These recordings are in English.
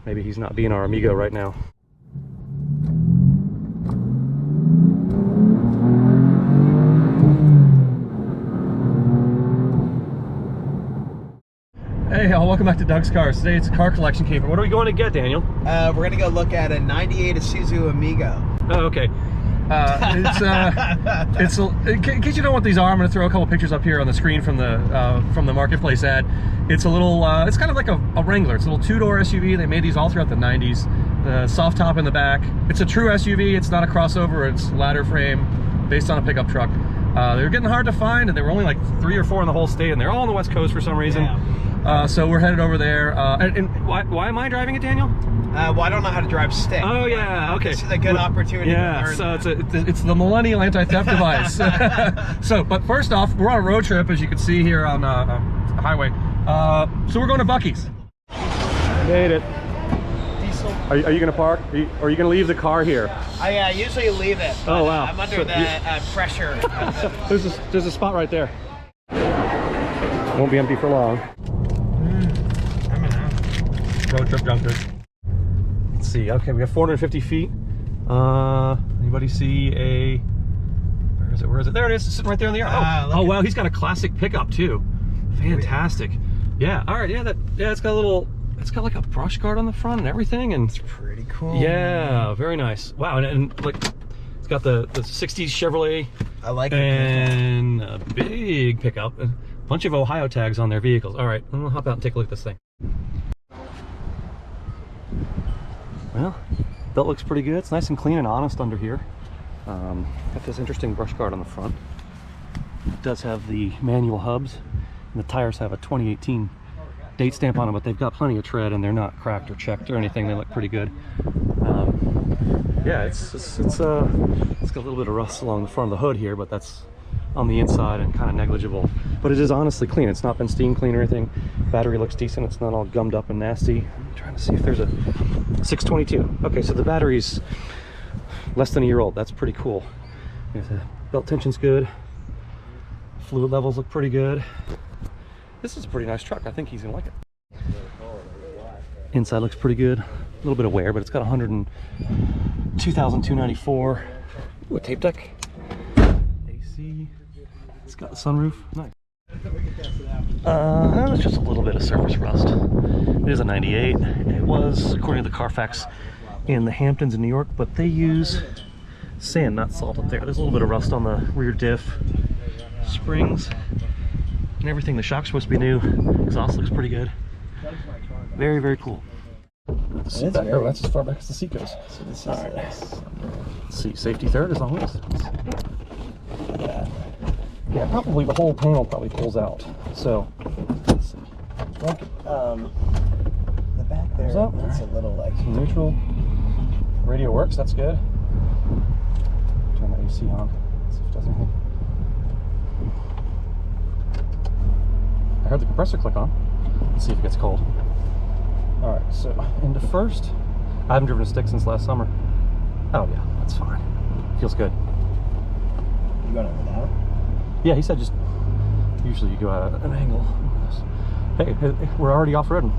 maybe he's not being our amigo right now. Hey y'all, welcome back to Doug's Cars. Today it's a car collection caper. What are we going to get, Daniel? We're going to go look at a 98 Isuzu Amigo. Oh, okay. In case you don't know what these are, I'm going to throw a couple pictures up here on the screen from the marketplace ad. It's a little, it's kind of like a Wrangler. It's a little two-door SUV. They made these all throughout the 90s. The soft top in the back. It's a true SUV. It's not a crossover. It's ladder frame based on a pickup truck. They were getting hard to find, and they were only like 3 or 4 in the whole state, and they're all on the West Coast for some reason. Yeah. So we're headed over there. And why am I driving it, Daniel? Well, I don't know how to drive stick. Oh yeah, okay. This is a good opportunity. Yeah, to learn so it's the Millennial Anti-Theft Device. So, but first off, we're on a road trip, as you can see here on the highway. So we're going to Buc-ee's. Made it. Diesel. Are you going to park? Or are you going to leave the car here? I usually leave it. Oh wow. I'm under the pressure. There's a spot right there. Won't be empty for long. I'm in. Road trip junkers. Let's see. Okay, we have 450 feet. Anybody see a? Where is it? There it is. It's sitting right there in the air. Oh wow, he's got a classic pickup too. Fantastic. Yeah. All right. Yeah. It's got a little. It's got like a brush guard on the front and everything, and it's pretty cool. Yeah. Very nice. Wow. And like, it's got the 60s Chevrolet. I like it. And a big pickup. A bunch of Ohio tags on their vehicles. All right. I'm gonna hop out and take a look at this thing. Well, belt looks pretty good. It's nice and clean and honest under here. Got this interesting brush guard on the front. It does have the manual hubs, and the tires have a 2018 date stamp on them, but they've got plenty of tread and they're not cracked or checked or anything. They look pretty good. Yeah, it's got a little bit of rust along the front of the hood here, but that's on the inside and kind of negligible. But it is honestly clean. It's not been steam cleaned or anything. Battery looks decent. It's not all gummed up and nasty. I'm trying to see if there's a 622. Okay, so the battery's less than a year old. That's pretty cool. Yeah, the belt tension's good. Fluid levels look pretty good. This is a pretty nice truck. I think he's gonna like it. Inside looks pretty good. A little bit of wear, but it's got 102,294. Ooh, a tape deck. AC. It's got the sunroof. Nice. It's just a little bit of surface rust. It is a 98. It was, according to the Carfax, in the Hamptons in New York, but they use sand, not salt up there. There's a little bit of rust on the rear diff, springs, and everything. The shock's supposed to be new. Exhaust looks pretty good. Very, very cool. That's as far back as the seat goes. So this is nice. Let's see, safety third as always. Yeah, probably the whole panel probably pulls out. So let's see. Look, the back there, it's a little like neutral. Radio works, that's good. Turn the AC on. See if it does anything. I heard the compressor click on. Let's see if it gets cold. All right, so into first. I haven't driven a stick since last summer. Oh yeah, that's fine. Feels good. You going over that? Yeah, he said just usually you go at an angle. Hey, we're already off-roading.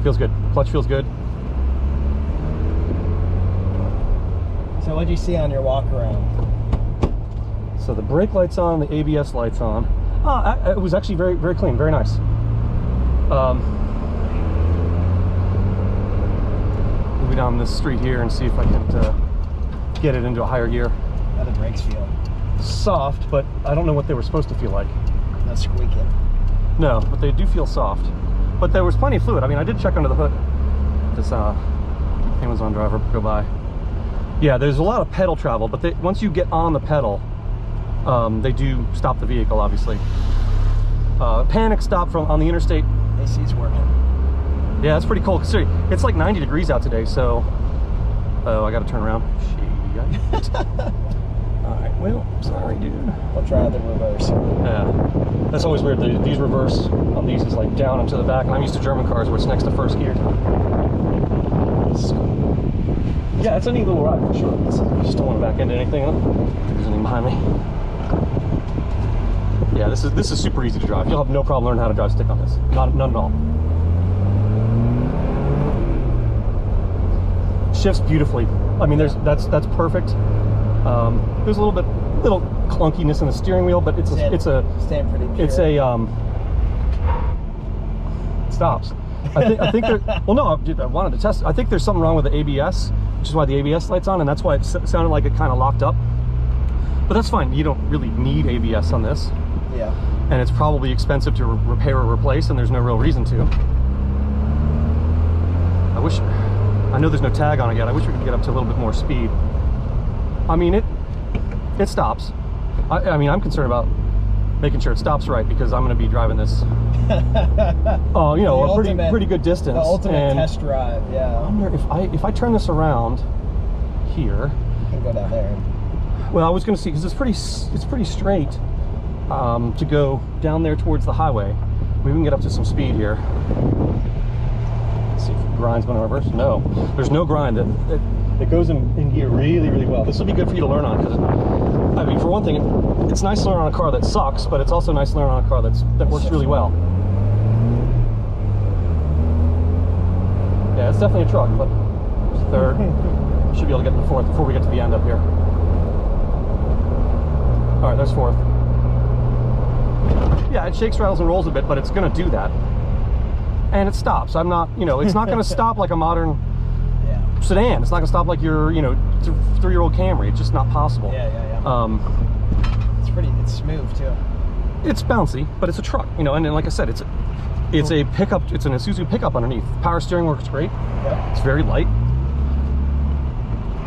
Feels good. Clutch feels good. So what did you see on your walk around? So the brake light's on, the ABS light's on. It was actually very, very clean, very nice. Move down this street here and see if I can get it into a higher gear. How do the brakes feel? Soft, but I don't know what they were supposed to feel like. Not squeaking. No, but they do feel soft. But there was plenty of fluid. I mean, I did check under the hood. This Amazon driver go by. Yeah, there's a lot of pedal travel, but once you get on the pedal, they do stop the vehicle, obviously. Panic stop on the interstate. AC's working. Yeah, that's pretty cool. It's like 90 degrees out today, so... Oh, I gotta turn around. Shit. Alright, well, sorry, dude. I'll try the reverse. Yeah. That's always weird. These reverse on these is like down and to the back, and I'm used to German cars where it's next to first gear. Yeah, it's a neat little ride for sure. I just don't want to back into anything. There's anything behind me. Yeah, this is super easy to drive. You'll have no problem learning how to drive stick on this. None at all. shifts beautifully. I mean, that's perfect. There's a little clunkiness in the steering wheel, but it's a stand pretty pure. It's a it stops. I think there, well, no, I wanted to test it. I think there's something wrong with the ABS, which is why the ABS light's on, and that's why it sounded like it kind of locked up. But that's fine. You don't really need ABS on this. Yeah. And it's probably expensive to repair or replace, and there's no real reason to. I know there's no tag on it yet. I wish we could get up to a little bit more speed. I mean, it stops. I mean, I'm concerned about making sure it stops right, because I'm going to be driving this, you know, a pretty good distance. The ultimate test drive, yeah. I wonder if I turn this around here. You can go down there. Well, I was going to see, because it's pretty straight to go down there towards the highway. Maybe we can get up to some speed here. Let's see if the grind's going to reverse. No, there's no grind. It goes in gear really, really well. This will be good for you to learn on, because, I mean, for one thing, it's nice to learn on a car that sucks, but it's also nice to learn on a car that works really well. Yeah, it's definitely a truck, but third. Should be able to get to the fourth before we get to the end up here. All right, there's fourth. Yeah, it shakes, rattles, and rolls a bit, but it's going to do that. And it stops. I'm not, you know, it's not going to stop like a modern sedan. It's not going to stop like your, you know, 3-year-old Camry. It's just not possible. Yeah. It's smooth too. It's bouncy, but it's a truck, you know. And then, like I said, it's a pickup. It's an Isuzu pickup underneath. Power steering works great. Yeah. It's very light.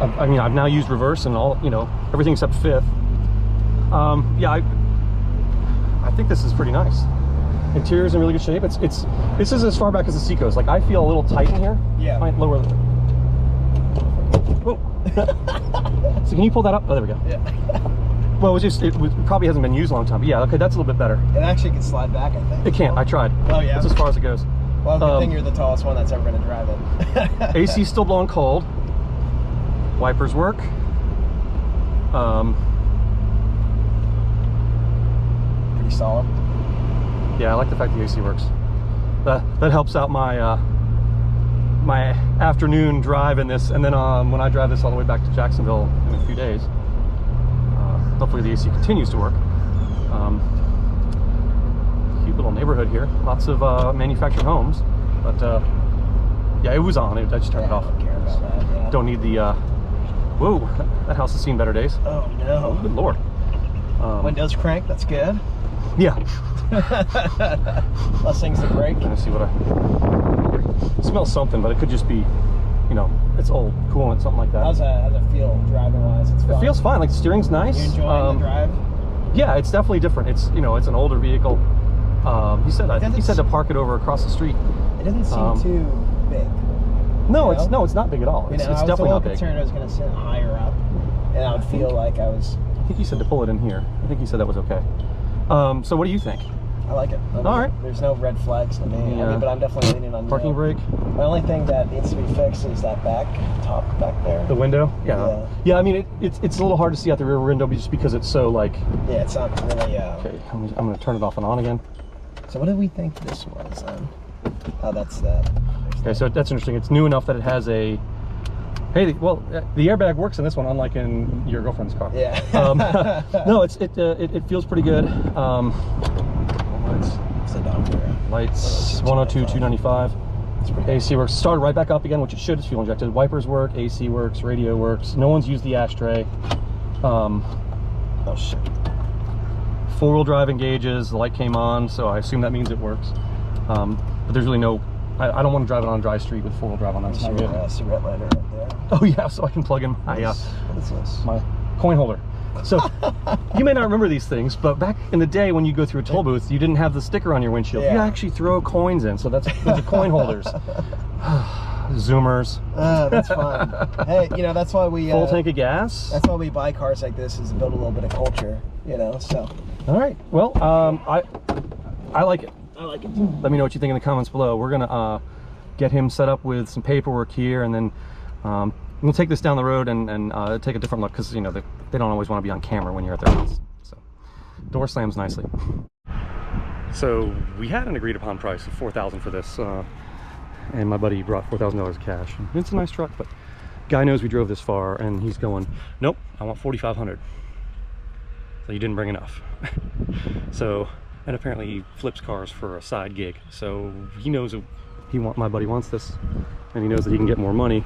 I mean, I've now used reverse and all, you know, everything except fifth. Yeah, I think this is pretty nice. Interior's in really good shape. This is as far back as the seat goes. Like, I feel a little tight in here. Yeah. Might lower the. Whoa. So can you pull that up? Oh, there we go. Yeah. Well, it probably hasn't been used a long time. But yeah, okay, that's a little bit better. It actually can slide back, I think. It can't. I tried. Oh yeah. That's as far as it goes. Well, good thing you're the tallest one that's ever going to drive it. AC's still blowing cold. Wipers work. Pretty solid. Yeah, I like the fact the AC works. That helps out my my afternoon drive in this, and then when I drive this all the way back to Jacksonville in a few days, hopefully the AC continues to work. Cute little neighborhood here, lots of manufactured homes, but yeah, it was on. I just turned it off. I don't care about that. Yeah. Don't need the. Whoa, that house has seen better days. Oh no! Good lord. Windows crank. That's good. Yeah. Less things to break. Let me see what it smells something, but it could just be, you know, it's old coolant, something like that. How's it feel driving wise? It's fun. It feels fine. Like, the steering's nice. You enjoying the drive? Yeah, it's definitely different. It's, you know, it's an older vehicle. He said to park it over across the street. It doesn't seem too big. No, it's not big at all. It's definitely not big. I was a little concerned I was going to sit higher up, and I would feel like I was. I think he said to pull it in here. I think he said that was okay. So what do you think? I like it. All right. There's no red flags to me. Yeah. I mean, but I'm definitely leaning on parking brake. My only thing that needs to be fixed is that top back there. The window? Yeah. Yeah, I mean, it's a little hard to see out the rear window just because it's so, like... Yeah, it's not really... Okay, I'm going to turn it off and on again. So what do we think this was then? Oh, that's that. Okay, so that's interesting. It's new enough that it has a... Hey, well, the airbag works in this one, unlike in your girlfriend's car. Yeah. No, it feels pretty good. Lights 102, 295. AC works. Started right back up again, which it should. It's fuel injected. Wipers work. AC works. Radio works. No one's used the ashtray. Oh shit. 4-wheel drive engages. The light came on, so I assume that means it works. But there's really no. I don't want to drive it on a dry street with 4-wheel drive on. That's not good. Cigarette lighter right there. Oh yeah, so I can plug in my what is this? My coin holder. So you may not remember these things, but back in the day when you go through a toll booth, you didn't have the sticker on your windshield. You actually throw coins in, so those are coin holders. Zoomers. That's fun. Hey, you know, that's why we full tank of gas. That's why we buy cars like this, is to build a little bit of culture, you know. So. All right. Well, I like it. I like it. Let me know what you think in the comments below. We're gonna get him set up with some paperwork here, and then we'll take this down the road and take a different look, because, you know, they don't always want to be on camera when you're at their house. So, door slams nicely. So we had an agreed upon price of $4,000 for this, and my buddy brought $4,000 cash. It's a nice truck, but Guy knows we drove this far, and he's going, nope, I want 4,500. So you didn't bring enough. So, and apparently he flips cars for a side gig. So he knows my buddy wants this, and he knows that he can get more money.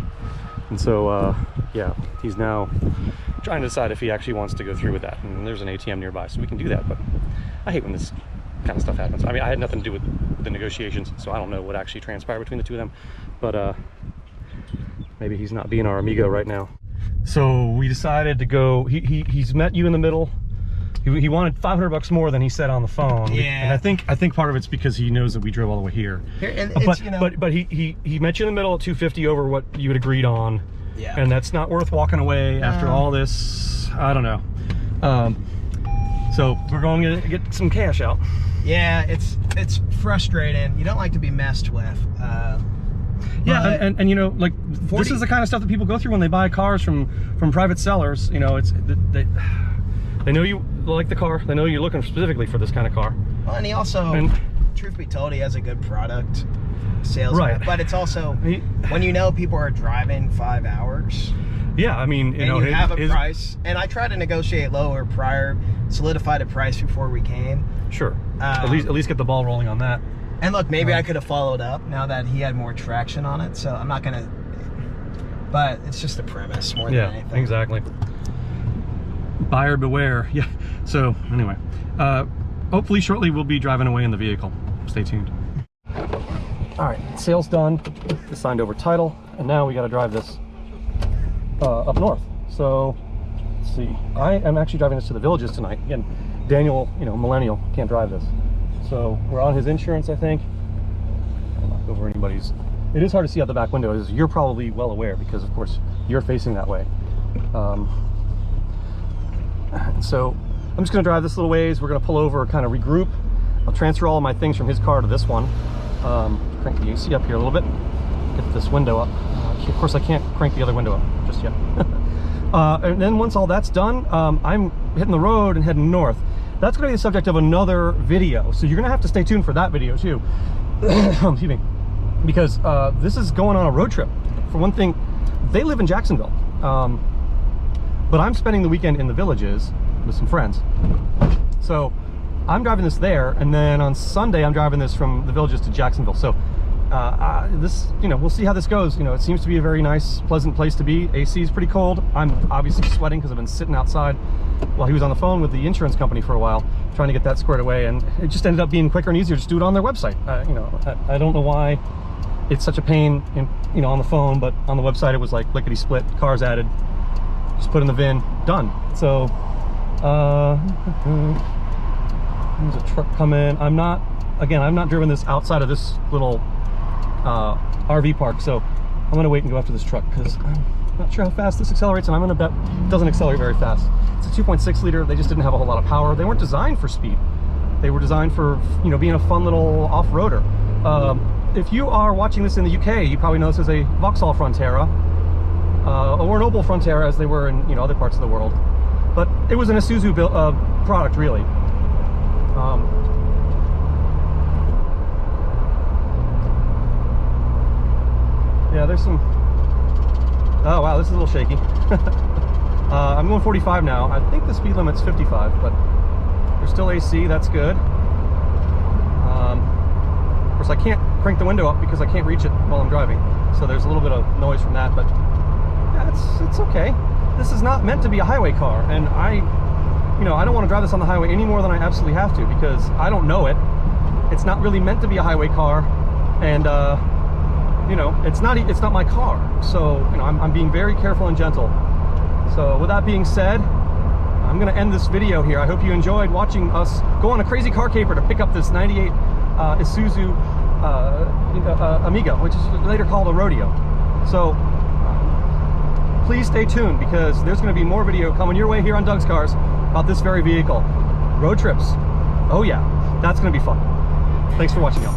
And so, yeah, he's now trying to decide if he actually wants to go through with that. And there's an ATM nearby, so we can do that. But I hate when this kind of stuff happens. I mean, I had nothing to do with the negotiations, so I don't know what actually transpired between the two of them. But maybe he's not being our amigo right now. So we decided to go. He's met you in the middle. He wanted $500 more than he said on the phone. Yeah. And I think part of it's because he knows that we drove all the way here. And it's, you know, but he met you in the middle at 250 over what you had agreed on. Yeah. And that's not worth walking away after all this. I don't know. So we're going to get some cash out. Yeah, it's frustrating. You don't like to be messed with. Yeah, and you know, like, this is the kind of stuff that people go through when they buy cars from private sellers. You know, it's they know you like the car. They know you're looking specifically for this kind of car. Well, and he also, truth be told, he has a good product sales. Right. But it's also, when you know people are driving 5 hours. Yeah, I mean, you know, you have a price. And I tried to negotiate lower prior, solidified a price before we came. Sure. At least get the ball rolling on that. And look, maybe I could have followed up now that he had more traction on it. So I'm not going to, but it's just the premise more than anything. Yeah, exactly. Buyer beware. Yeah. So anyway, hopefully shortly we'll be driving away in the vehicle. Stay tuned. All right, sale's done. Signed over title, and now we got to drive this up north. So let's see. I am actually driving this to the Villages tonight. Again, Daniel, you know, Millennial, can't drive this. So we're on his insurance, I think. I'll knock over anybody's. It is hard to see out the back window, as you're probably well aware, because of course you're facing that way. So I'm just going to drive this little ways. We're going to pull over, kind of regroup. I'll transfer all of my things from his car to this one. Crank the AC up here a little bit. Get this window up. Of course, I can't crank the other window up just yet. And then once all that's done, I'm hitting the road and heading north. That's going to be the subject of another video, so you're going to have to stay tuned for that video too. Excuse me. Because this is going on a road trip. For one thing, they live in Jacksonville. But I'm spending the weekend in the Villages with some friends. So I'm driving this there, and then on Sunday I'm driving this from the Villages to Jacksonville. So this, you know, we'll see how this goes. You know, it seems to be a very nice, pleasant place to be. AC is pretty cold. I'm obviously sweating because I've been sitting outside while he was on the phone with the insurance company for a while, trying to get that squared away, and it just ended up being quicker and easier. Just do it on their website. You know, I don't know why it's such a pain, you know, on the phone, but on the website it was like lickety split, cars added. Just put in the VIN, done. So, there's a truck coming. I'm not driven this outside of this little RV park, so I'm gonna wait and go after this truck because I'm not sure how fast this accelerates, and I'm gonna bet it doesn't accelerate very fast. It's a 2.6 liter. They just didn't have a whole lot of power. They weren't designed for speed. They were designed for, you know, being a fun little off-roader. If you are watching this in the UK, you probably know this is a Vauxhall Frontera. Or an Opel Frontera, as they were in, you know, other parts of the world, but it was an Isuzu built product, really. Yeah, there's some. Oh wow, this is a little shaky. I'm going 45 now. I think the speed limit's 55, but there's still AC. That's good. Of course, I can't crank the window up because I can't reach it while I'm driving, so there's a little bit of noise from that, but. Yeah, it's okay. This is not meant to be a highway car, and I don't want to drive this on the highway any more than I absolutely have to, because I don't know it. It's not really meant to be a highway car, and you know, it's not my car. So, you know, I'm being very careful and gentle. So with that being said, I'm going to end this video here. I hope you enjoyed watching us go on a crazy car caper to pick up this 98 Isuzu Amigo, which is later called a rodeo. So please stay tuned, because there's going to be more video coming your way here on Doug's Cars about this very vehicle. Road trips. Oh yeah, that's going to be fun. Thanks for watching, y'all.